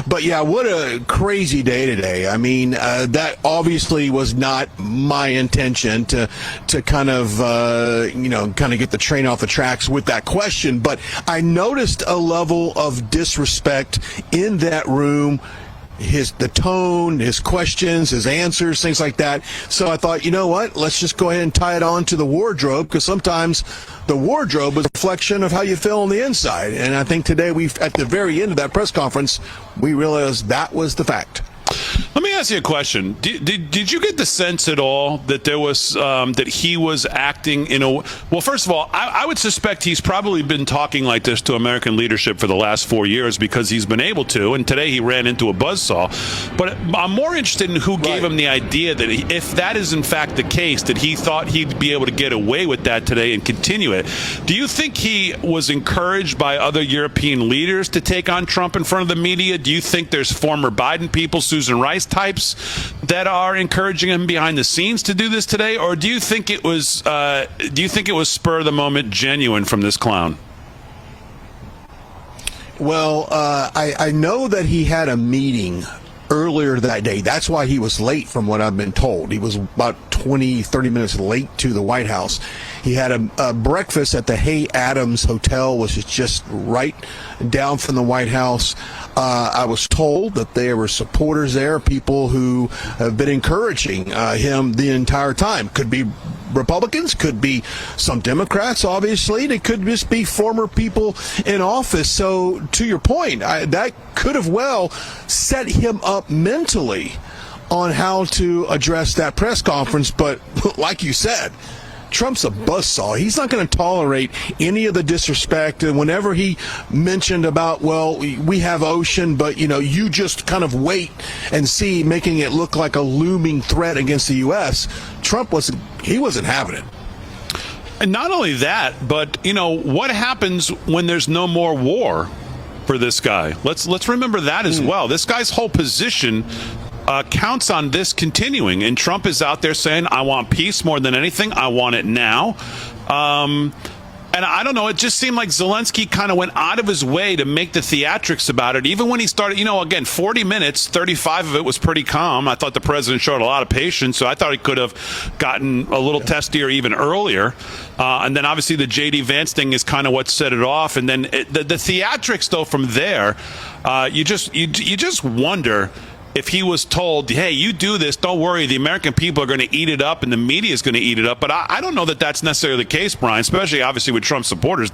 But yeah, what a crazy day today. I mean, that obviously was not my intention to kind of get the train off the tracks with that question. But I noticed a level of disrespect in that room. The tone, his questions, his answers, things like that. So I thought, you know what? Let's just go ahead and tie it on to the wardrobe, because sometimes the wardrobe is a reflection of how you feel on the inside. And I think today, at the very end of that press conference, we realized that was the fact. Let me ask you a question. Did you get the sense at all that there was that he was acting in a well? First of all, I would suspect he's probably been talking like this to American leadership for the last 4 years because he's been able to. And today he ran into a buzzsaw. But I'm more interested in who gave him the idea that if that is in fact the case, that he thought he'd be able to get away with that today and continue it. Do you think he was encouraged by other European leaders to take on Trump in front of the media? Do you think there's former Biden people, Susan Rice types, that are encouraging him behind the scenes to do this today, or do you think it was spur of the moment, genuine from this clown? Well, I know that he had a meeting earlier that day. That's why he was late, from what I've been told. He was about 20-30 minutes late to the White House. He had a breakfast at the Hay Adams Hotel, which is just right down from the White House. I was told that there were supporters there, people who have been encouraging him the entire time. Could be Republicans, could be some Democrats, obviously. They could just be former people in office. So, to your point, that could have well set him up mentally on how to address that press conference. But like you said, Trump's a buzzsaw. He's not going to tolerate any of the disrespect. And whenever he mentioned about, well, we have ocean, but, you just kind of wait and see, making it look like a looming threat against the U.S., Trump wasn't having it. And not only that, but, what happens when there's no more war for this guy? Let's remember that as well. This guy's whole position counts on this continuing, and Trump is out there saying, I want peace more than anything. I want it now. And I don't know, it just seemed like Zelensky kind of went out of his way to make the theatrics about it. Even when he started, again, 40 minutes, 35 of it was pretty calm. I thought the president showed a lot of patience, so I thought he could have gotten a little testier even earlier. And then obviously the J.D. Vance thing is kind of what set it off. And then the theatrics, though, from there, you just wonder if he was told, hey, you do this, don't worry, the American people are going to eat it up and the media is going to eat it up. But I don't know that that's necessarily the case, Brian, especially obviously with Trump supporters.